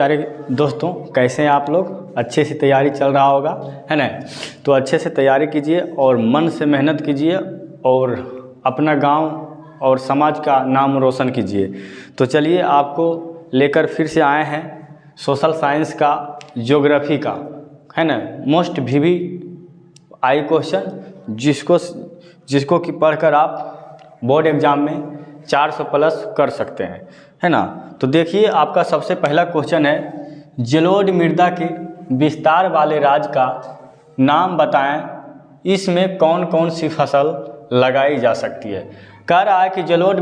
सारे दोस्तों, कैसे हैं आप लोग? अच्छे से तैयारी चल रहा होगा, है ना? तो अच्छे से तैयारी कीजिए और मन से मेहनत कीजिए और अपना गांव और समाज का नाम रोशन कीजिए। तो चलिए, आपको लेकर फिर से आए हैं सोशल साइंस का, ज्योग्राफी का, है ना, मोस्ट वीवी आई क्वेश्चन, जिसको कि पढ़कर आप बोर्ड एग्ज़ाम में 400 प्लस कर सकते हैं, है ना। तो देखिए, आपका सबसे पहला क्वेश्चन है, जलोढ़ मृदा के विस्तार वाले राज्य का नाम बताएं, इसमें कौन कौन सी फसल लगाई जा सकती है। कह रहा है कि जलोढ़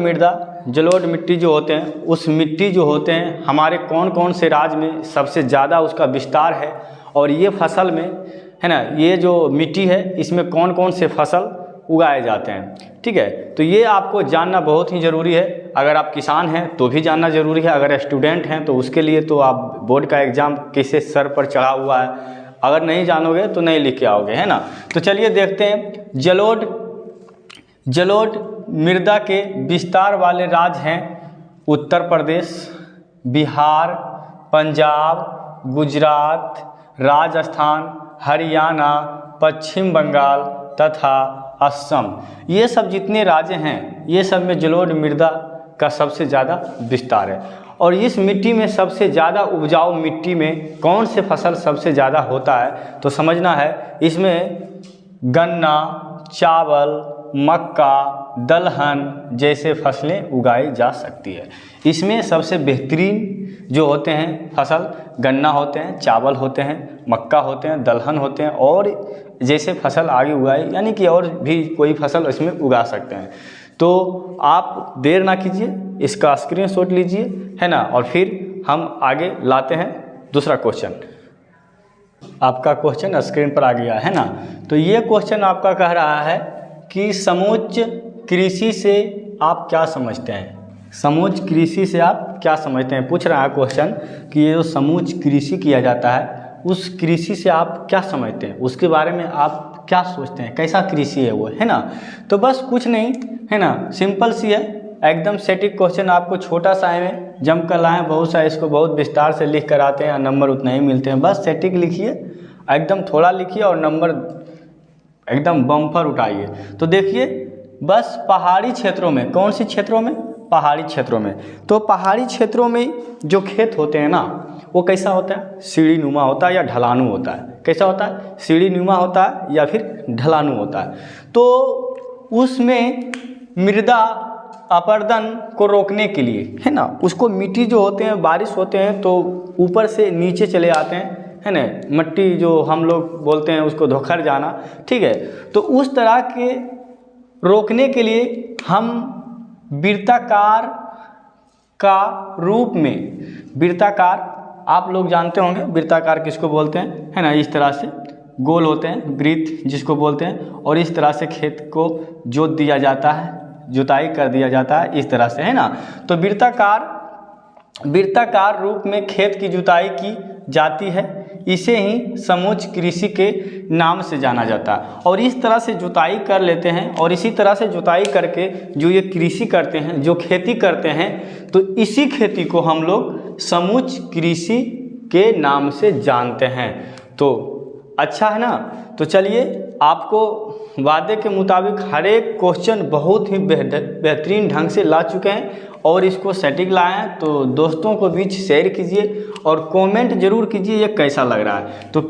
मिट्टी जो होते हैं, उस मिट्टी जो होते हैं हमारे कौन कौन से राज्य में सबसे ज़्यादा उसका विस्तार है, और ये फसल में, है ना, ये जो मिट्टी है इसमें कौन कौन से फसल उगाए जाते हैं। ठीक है, तो ये आपको जानना बहुत ही ज़रूरी है। अगर आप किसान हैं तो भी जानना ज़रूरी है, अगर स्टूडेंट हैं तो उसके लिए तो आप बोर्ड का एग्ज़ाम किससे सर पर चढ़ा हुआ है, अगर नहीं जानोगे तो नहीं लिख के आओगे, है ना। तो चलिए देखते हैं, जलोढ़ मृदा के विस्तार वाले राज्य हैं उत्तर प्रदेश, बिहार, पंजाब, गुजरात, राजस्थान, हरियाणा, पश्चिम बंगाल तथा असम। ये सब जितने राज्य हैं, ये सब में जलोढ़ मृदा का सबसे ज़्यादा विस्तार है। और इस मिट्टी में सबसे ज़्यादा उपजाऊ मिट्टी में कौन से फसल सबसे ज़्यादा होता है, तो समझना है, इसमें गन्ना, चावल, मक्का, दलहन जैसे फसलें उगाई जा सकती है। इसमें सबसे बेहतरीन जो होते हैं फसल गन्ना होते हैं, चावल होते हैं, मक्का होते हैं, दलहन होते हैं, और जैसे फसल आगे उगाई, यानी कि और भी कोई फसल इसमें उगा सकते हैं। तो आप देर ना कीजिए, इसका स्क्रीनशॉट लीजिए, है ना, और फिर हम आगे लाते हैं दूसरा क्वेश्चन। आपका क्वेश्चन स्क्रीन पर आ गया है ना। तो ये क्वेश्चन आपका कह रहा है कि समोच्च कृषि से आप क्या समझते हैं। समोच्च कृषि से आप क्या समझते हैं, पूछ रहा है क्वेश्चन कि ये जो समोच्च कृषि किया जाता है, उस कृषि से आप क्या समझते हैं, उसके बारे में आप क्या सोचते हैं, कैसा कृषि है वो, है ना। तो बस कुछ नहीं, है ना, सिंपल सी है, एकदम सेटिक क्वेश्चन। आपको छोटा सा है, जम कर लाएँ, बहुत सा इसको बहुत विस्तार से लिख कर आते हैं, नंबर उतना ही मिलते हैं। बस सेटिक लिखिए, एकदम थोड़ा लिखिए और नंबर एकदम बम्पर उठाइए। तो देखिए, बस पहाड़ी क्षेत्रों में, कौन सी क्षेत्रों में, पहाड़ी क्षेत्रों में। तो पहाड़ी क्षेत्रों में जो खेत होते हैं ना, वो कैसा होता है, सीढ़ी नुमा होता है या ढलानू होता है। कैसा होता है, सीढ़ी नुमा होता है या फिर ढलानू होता है। तो उसमें मृदा अपरदन को रोकने के लिए, है ना, उसको मिट्टी जो होते हैं, बारिश होते हैं तो ऊपर से नीचे चले आते हैं, है ना, मिट्टी जो हम लोग बोलते हैं उसको धोखर जाना। ठीक है, तो उस तरह के रोकने के लिए हम वृत्ताकार का रूप में, वृत्ताकार आप लोग जानते होंगे, वृत्ताकार किसको बोलते हैं, है ना, इस तरह से गोल होते हैं, वृत्त जिसको बोलते हैं, और इस तरह से खेत को जोत दिया जाता है, जुताई कर दिया जाता है, इस तरह से, है ना। तो वृत्ताकार रूप में खेत की जुताई की जाती है, इसे ही समोच्च कृषि के नाम से जाना जाता है। और इस तरह से जुताई कर लेते हैं, और इसी तरह से जुताई करके जो ये कृषि करते हैं, जो खेती करते हैं, तो इसी खेती को हम लोग समोच्च कृषि के नाम से जानते हैं। तो अच्छा है ना। तो चलिए, आपको वादे के मुताबिक हर एक क्वेश्चन बहुत ही बेहतरीन ढंग से ला चुके हैं, और इसको सेटिंग लाए हैं। तो दोस्तों को बीच शेयर कीजिए और कमेंट जरूर कीजिए ये कैसा लग रहा है। तो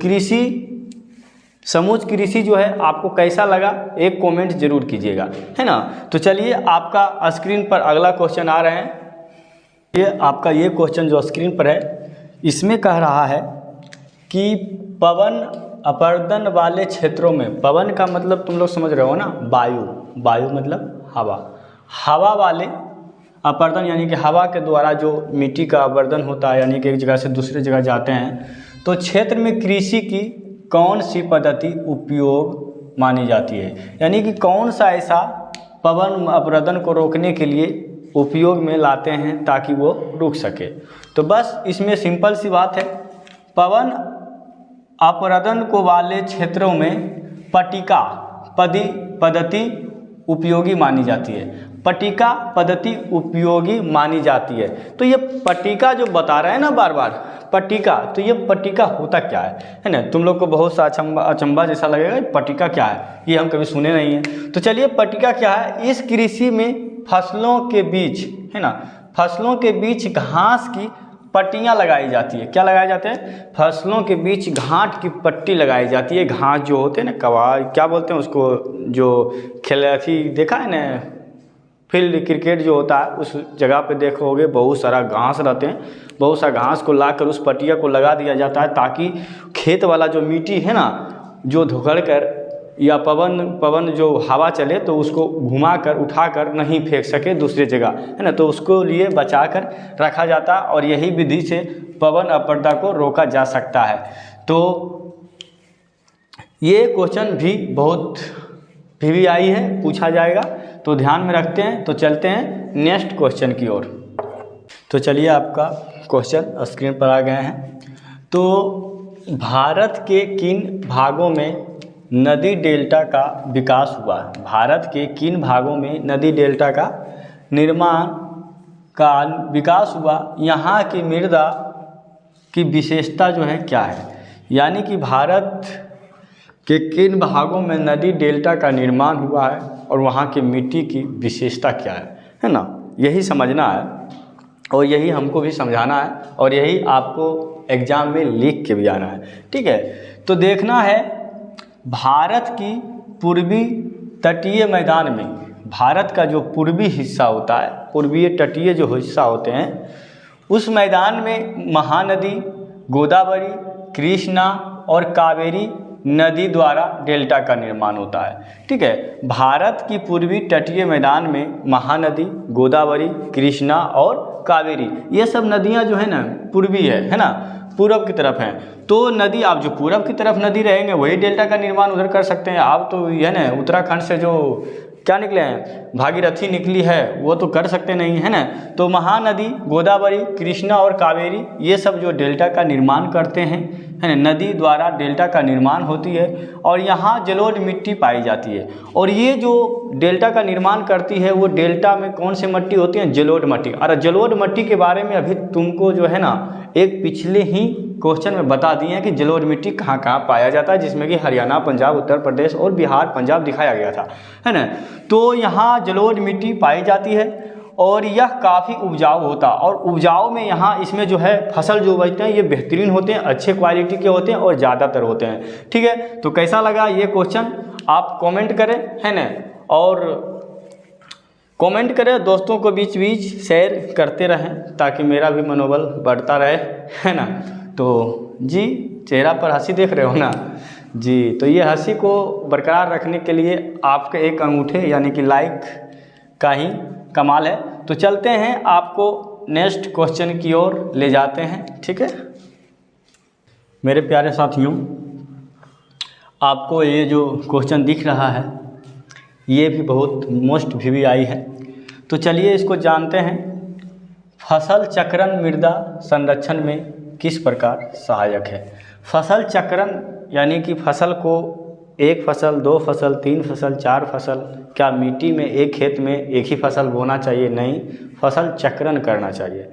समोच्च कृषि जो है आपको कैसा लगा, एक कमेंट जरूर कीजिएगा, है ना। तो चलिए, आपका स्क्रीन पर अगला क्वेश्चन आ रहे हैं। ये आपका ये क्वेश्चन जो स्क्रीन पर है, इसमें कह रहा है कि पवन अपरदन वाले क्षेत्रों में, पवन का मतलब तुम लोग समझ रहे हो ना, वायु मतलब हवा वाले अपरदन, यानी कि हवा के द्वारा जो मिट्टी का अपरदन होता है, यानी कि एक जगह से दूसरी जगह जाते हैं, तो क्षेत्र में कृषि की कौन सी पद्धति उपयोग मानी जाती है, यानी कि कौन सा ऐसा पवन अपरदन को रोकने के लिए उपयोग में लाते हैं ताकि वो रुक सके। तो बस इसमें सिंपल सी बात है, पवन अपरदन को वाले क्षेत्रों में पट्टिका पद्धति उपयोगी मानी जाती है। पट्टिका पद्धति उपयोगी मानी जाती है। तो ये पट्टिका जो बता रहे हैं ना बार बार पट्टिका, तो ये पट्टिका होता क्या है ना। तुम लोग को बहुत सा अचंभा जैसा लगेगा पट्टिका क्या है, ये हम कभी सुने नहीं हैं। तो चलिए पट्टिका क्या है। इस कृषि में फसलों के बीच है ना, फसलों के बीच घास की पट्टियाँ लगाई जाती है। क्या लगाए जाते हैं? फसलों के बीच घाट की पट्टी लगाई जाती है। घास जो होते हैं ना, कवाड़ क्या बोलते हैं उसको, जो खेलती देखा है ना, फील्ड क्रिकेट जो होता है उस जगह पे देखोगे बहुत सारा घास रहते हैं। बहुत सा घास को लाकर उस पट्टिया को लगा दिया जाता है ताकि खेत वाला जो मिट्टी है ना, जो धुकड़ कर या पवन जो हवा चले तो उसको घुमाकर उठाकर नहीं फेंक सके दूसरे जगह, है ना। तो उसको लिए बचा कर रखा जाता है और यही विधि से पवन अपरदन को रोका जा सकता है। तो ये क्वेश्चन भी बहुत VVI है, पूछा जाएगा, तो ध्यान में रखते हैं। तो चलते हैं नेक्स्ट क्वेश्चन की ओर। तो चलिए आपका क्वेश्चन स्क्रीन पर आ गए हैं। तो भारत के किन भागों में नदी डेल्टा का विकास हुआ? भारत के किन भागों में नदी डेल्टा का निर्माण का विकास हुआ? यहाँ की मृदा की विशेषता जो है क्या है, यानी कि भारत के किन भागों में नदी डेल्टा का निर्माण हुआ है और वहाँ की मिट्टी की विशेषता क्या है ना। यही समझना है और यही हमको भी समझाना है और यही आपको एग्जाम में लिख के भी आना है, ठीक है। तो देखना है भारत की पूर्वी तटीय मैदान में, भारत का जो पूर्वी हिस्सा होता है, पूर्वीय तटीय जो हिस्सा होते हैं, उस मैदान में महानदी गोदावरी, कृष्णा और कावेरी नदी द्वारा डेल्टा का निर्माण होता है, ठीक है। भारत की पूर्वी तटीय मैदान में महानदी गोदावरी, कृष्णा और कावेरी, ये सब नदियां जो है ना पूर्वी है ना, पूरब की तरफ हैं। तो नदी, आप जो पूरब की तरफ नदी रहेंगे वही डेल्टा का निर्माण उधर कर सकते हैं। आप तो ये ना उत्तराखंड से जो क्या निकले हैं, भागीरथी निकली है, वो तो कर सकते नहीं है ना। तो महानदी गोदावरी, कृष्णा और कावेरी ये सब जो डेल्टा का निर्माण करते हैं, है ना, नदी द्वारा डेल्टा का निर्माण होती है और यहाँ जलोढ़ मिट्टी पाई जाती है। और ये जो डेल्टा का निर्माण करती है वो डेल्टा में कौन सी मिट्टी होती है? जलोढ़ मिट्टी। और जलोढ़ मिट्टी के बारे में अभी तुमको जो है ना एक पिछले ही क्वेश्चन में बता दिए हैं कि जलोढ़ मिट्टी कहाँ कहाँ पाया जाता है, जिसमें कि हरियाणा, पंजाब, उत्तर प्रदेश और बिहार, पंजाब दिखाया गया था, है ना। तो यहाँ जलोढ़ मिट्टी पाई जाती है और यह काफ़ी उपजाऊ होता, और उपजाऊ में यहाँ इसमें जो है फसल जो उपजते हैं ये बेहतरीन होते हैं, अच्छे क्वालिटी के होते हैं और ज़्यादातर होते हैं, ठीक है। तो कैसा लगा ये क्वेश्चन आप कमेंट करें, है ना, और कमेंट करें, दोस्तों को बीच बीच शेयर करते रहें ताकि मेरा भी मनोबल बढ़ता रहे, है ना। तो जी चेहरा पर हंसी देख रहे हो ना जी, तो ये हंसी को बरकरार रखने के लिए आपके एक अंगूठे यानी कि लाइक का ही कमाल है। तो चलते हैं, आपको नेक्स्ट क्वेश्चन की ओर ले जाते हैं, ठीक है। मेरे प्यारे साथियों, आपको ये जो क्वेश्चन दिख रहा है ये भी बहुत मोस्ट VVI है। तो चलिए इसको जानते हैं। फसल चक्रण मृदा संरक्षण में किस प्रकार सहायक है? फसल चक्रण यानी कि फसल को एक फसल, दो फसल, तीन फसल, चार फसल, क्या मिट्टी में एक खेत में एक ही फसल बोना चाहिए? नहीं, फसल चक्रण करना चाहिए।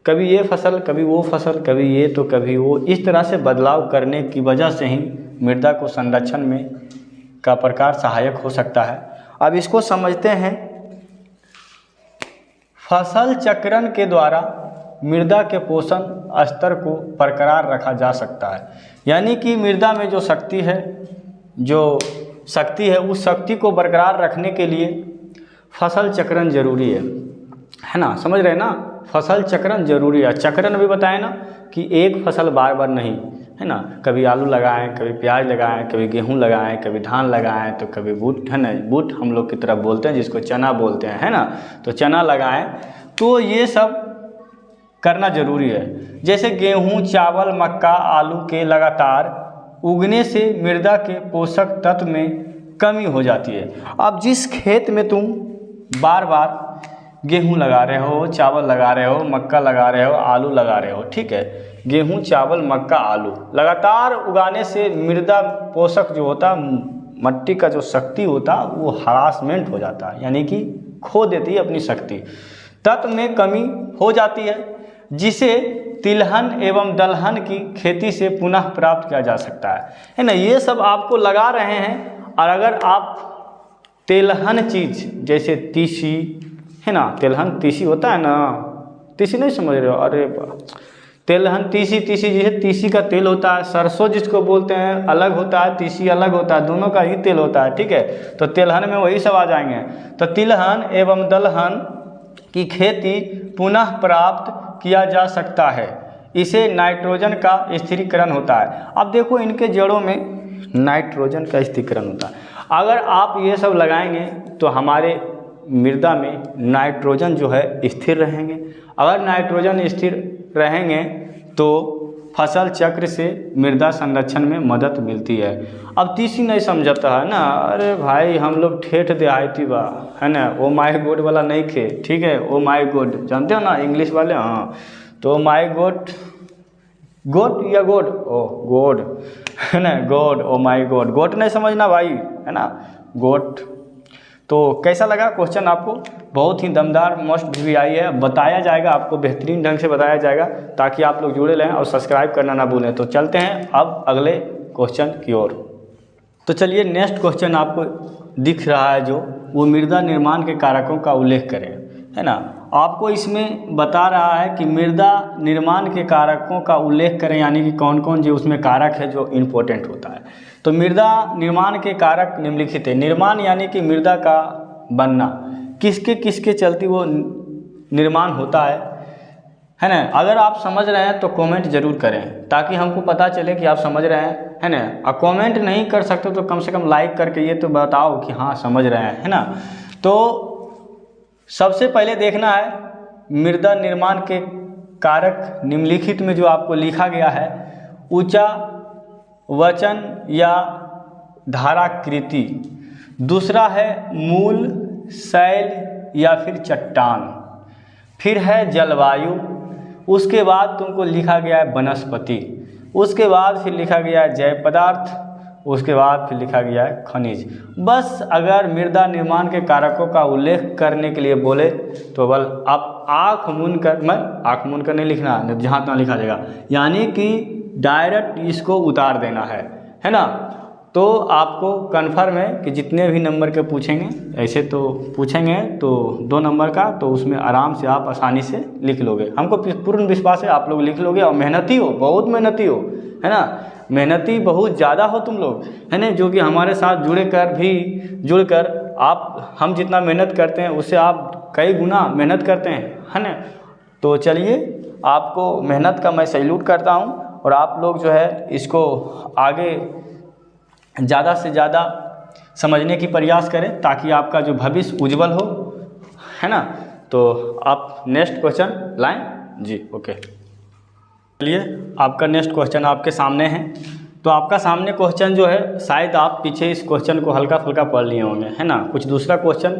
कभी ये फसल, कभी वो फसल, कभी ये तो कभी वो, इस तरह से बदलाव करने की वजह से ही मृदा को संरक्षण में का प्रकार सहायक हो सकता है। अब इसको समझते हैं। फसल चक्रण के द्वारा मृदा के पोषण स्तर को बरकरार रखा जा सकता है, यानी कि मृदा में जो शक्ति है, उस शक्ति को बरकरार रखने के लिए फसल चक्रण जरूरी है ना। समझ रहे हैं ना, फसल चक्रण जरूरी है। चक्रण भी बताए ना कि एक फसल बार बार नहीं, है ना, कभी आलू लगाएं, कभी प्याज लगाएं, कभी गेहूं लगाएं, कभी धान लगाएं, तो कभी बूट, है ना, बूट हम लोग की तरफ बोलते हैं जिसको चना बोलते हैं, है ना, तो चना लगाएं। तो ये सब करना जरूरी है। जैसे गेहूं, चावल, मक्का, आलू के लगातार उगने से मृदा के पोषक तत्व में कमी हो जाती है। अब जिस खेत में तुम बार बार गेहूं लगा रहे हो, चावल लगा रहे हो, मक्का लगा रहे हो, आलू लगा रहे हो, ठीक है, गेहूं, चावल, मक्का, आलू लगातार उगाने से मृदा पोषक जो होता, मिट्टी का जो शक्ति होता वो हरासमेंट हो जाता है, यानी कि खो देती है अपनी शक्ति, तत्व में कमी हो जाती है, जिसे तिलहन एवं दलहन की खेती से पुनः प्राप्त किया जा सकता है ना। ये सब आपको लगा रहे हैं। और अगर आप तेलहन चीज़ जैसे तीसी है ना, तेलहन तीसी होता है ना, तीसी नहीं समझ रहे हो, अरे तेलहन तीसी, तीसी जैसे तीसी का तेल होता है, सरसों जिसको बोलते हैं अलग होता है, तीसी अलग होता है, दोनों का ही तेल होता है, ठीक है। तो तेलहन में वही सब आ जाएंगे। तो तिलहन एवं दलहन की खेती पुनः प्राप्त किया जा सकता है, इसे नाइट्रोजन का स्थिरीकरण होता है। अब देखो इनके जड़ों में नाइट्रोजन का स्थिरीकरण होता है। अगर आप ये सब लगाएंगे तो हमारे मृदा में नाइट्रोजन जो है स्थिर रहेंगे। अगर नाइट्रोजन स्थिर रहेंगे तो फसल चक्र से मृदा संरक्षण में मदद मिलती है। अब तीसी नहीं समझता है ना, अरे भाई हम लोग ठेठ देहाती बा है ना, ओ माई गोड वाला नहीं खे, ठीक है, ओ माई गोड जानते हो ना इंग्लिश वाले, हाँ। तो माई गोड, गोड या गोड, ओ गोड है ना, गोड, ओ माई गोड, गोट नहीं समझना भाई है ना, गोट। तो कैसा लगा क्वेश्चन आपको? बहुत ही दमदार मोस्ट VVI है, बताया जाएगा आपको, बेहतरीन ढंग से बताया जाएगा ताकि आप लोग जुड़े रहें और सब्सक्राइब करना ना भूलें। तो चलते हैं अब अगले क्वेश्चन की ओर। तो चलिए नेक्स्ट क्वेश्चन आपको दिख रहा है जो, वो मृदा निर्माण के कारकों का उल्लेख करें, है ना। आपको इसमें बता रहा है कि मृदा निर्माण के कारकों का उल्लेख करें, यानी कि कौन कौन जो उसमें कारक है जो इम्पोर्टेंट होता है। तो मृदा निर्माण के कारक निम्नलिखित है। निर्माण यानी कि मृदा का बनना, किसके किसके चलती वो निर्माण होता है ना। अगर आप समझ रहे हैं तो कमेंट जरूर करें ताकि हमको पता चले कि आप समझ रहे हैं, है ना। और कमेंट नहीं कर सकते तो कम से कम लाइक करके ये तो बताओ कि हाँ समझ रहे हैं, है ना। तो सबसे पहले देखना है मृदा निर्माण के कारक निम्नलिखित में जो आपको लिखा गया है, ऊंचा वचन या धाराकृति, दूसरा है मूल, शैल या फिर चट्टान, फिर है जलवायु, उसके बाद तुमको लिखा गया है वनस्पति, उसके बाद फिर लिखा गया है जैव पदार्थ, उसके बाद फिर लिखा गया है खनिज। बस अगर मृदा निर्माण के कारकों का उल्लेख करने के लिए बोले तो बल आप आँख मूंद कर, मैं आँख मूंद कर नहीं लिखना, जहाँ तहाँ लिखा जाएगा, यानी कि डायरेक्ट इसको उतार देना है ना। तो आपको कन्फर्म है कि जितने भी नंबर के पूछेंगे, ऐसे तो पूछेंगे तो 2 नंबर का, तो उसमें आराम से आप आसानी से लिख लोगे। हमको पूर्ण विश्वास है आप लोग लिख लोगे। और मेहनती हो, बहुत मेहनती हो, है ना, मेहनती बहुत ज़्यादा हो तुम लोग, है ना, जो कि हमारे साथ जुड़कर आप, हम जितना मेहनत करते हैं उससे आप कई गुना मेहनत करते हैं, है ना। तो चलिए आपको मेहनत का मैं सैल्यूट करता हूँ, और आप लोग जो है इसको आगे ज़्यादा से ज़्यादा समझने की प्रयास करें ताकि आपका जो भविष्य उज्जवल हो, है ना। तो आप नेक्स्ट क्वेश्चन लाएं जी। ओके, चलिए आपका नेक्स्ट क्वेश्चन आपके सामने है। तो आपका सामने क्वेश्चन जो है, शायद आप पीछे इस क्वेश्चन को हल्का फुल्का पढ़ लिए होंगे, है ना। कुछ दूसरा क्वेश्चन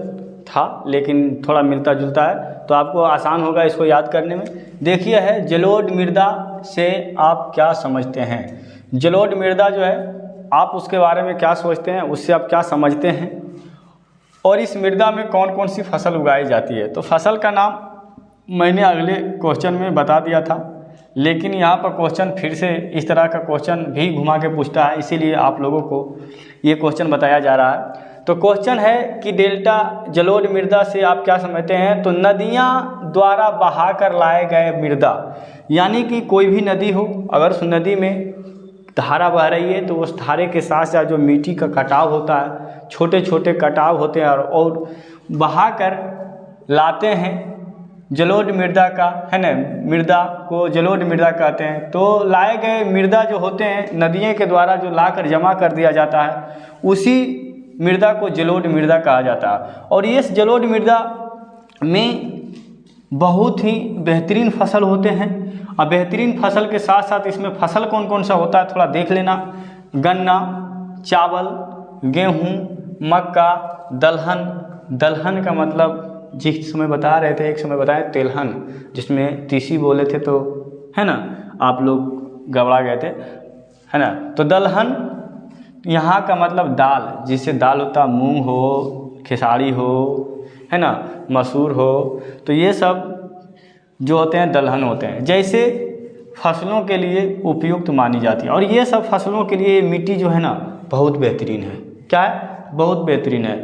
था लेकिन थोड़ा मिलता जुलता है, तो आपको आसान होगा इसको याद करने में। देखिए है, जलोढ़ मृदा से आप क्या समझते हैं। जलोढ़ मृदा जो है, आप उसके बारे में क्या सोचते हैं, उससे आप क्या समझते हैं, और इस मृदा में कौन कौन सी फसल उगाई जाती है। तो फसल का नाम मैंने अगले क्वेश्चन में बता दिया था, लेकिन यहाँ पर क्वेश्चन फिर से इस तरह का क्वेश्चन भी घुमा के पूछता है, इसीलिए आप लोगों को ये क्वेश्चन बताया जा रहा है। तो क्वेश्चन है कि डेल्टा जलोढ़ मृदा से आप क्या समझते हैं। तो नदियाँ द्वारा बहा कर लाए गए मृदा, यानी कि कोई भी नदी हो, अगर उस नदी में धारा बह रही है तो उस धारे के साथ साथ जो मिट्टी का कटाव होता है, छोटे छोटे कटाव होते हैं, और बहा कर लाते हैं जलोढ़ मृदा का, है ना। मृदा को जलोढ़ मृदा कहते हैं। तो लाए गए मृदा जो होते हैं नदियों के द्वारा जो लाकर जमा कर दिया जाता है, उसी मृदा को जलोढ़ मृदा कहा जाता है। और इस जलोढ़ मृदा में बहुत ही बेहतरीन फसल होते हैं, और बेहतरीन फसल के साथ साथ इसमें फसल कौन कौन सा होता है थोड़ा देख लेना। गन्ना, चावल, गेहूँ, मक्का, दलहन। दलहन का मतलब जिस समय बता रहे थे, एक समय बताए तेलहन, जिसमें तीसी बोले थे, तो है ना, आप लोग गड़बड़ा गए थे, है ना। तो दलहन यहाँ का मतलब दाल, जिससे दाल होता, मूंग हो खेसारी हो, है ना, मसूर हो, तो ये सब जो होते हैं दलहन होते हैं, जैसे फसलों के लिए उपयुक्त मानी जाती है। और ये सब फसलों के लिए मिट्टी जो है ना बहुत बेहतरीन है। क्या है? बहुत बेहतरीन है।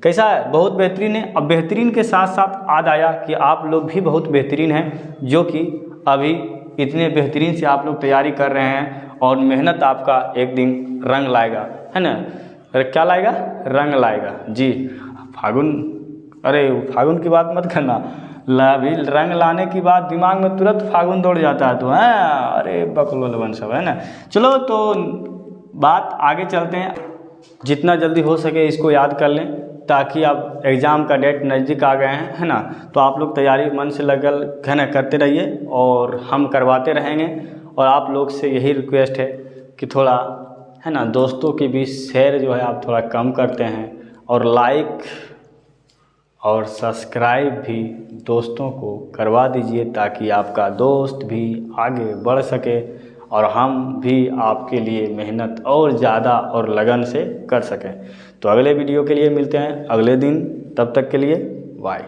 कैसा है? बहुत बेहतरीन है। अब बेहतरीन के साथ साथ याद आया कि आप लोग भी बहुत बेहतरीन हैं, जो कि अभी इतने बेहतरीन से आप लोग तैयारी कर रहे हैं और मेहनत आपका एक दिन रंग लाएगा, है ना। अरे क्या लाएगा? रंग लाएगा जी। फागुन, अरे फागुन की बात मत करना, अभी रंग लाने की बात दिमाग में तुरंत फागुन दौड़ जाता है तो हाँ, अरे बकलोल बन सब, है ना। चलो तो बात आगे चलते हैं। जितना जल्दी हो सके इसको याद कर लें, ताकि आप एग्ज़ाम का डेट नज़दीक आ गए हैं, है ना, तो आप लोग तैयारी मन से लगल, है ना, करते रहिए और हम करवाते रहेंगे। और आप लोग से यही रिक्वेस्ट है कि थोड़ा, है ना, दोस्तों के बीच शेयर जो है आप थोड़ा कम करते हैं, और लाइक और सब्सक्राइब भी दोस्तों को करवा दीजिए, ताकि आपका दोस्त भी आगे बढ़ सके और हम भी आपके लिए मेहनत और ज़्यादा और लगन से कर सकें। तो अगले वीडियो के लिए मिलते हैं अगले दिन, तब तक के लिए बाय।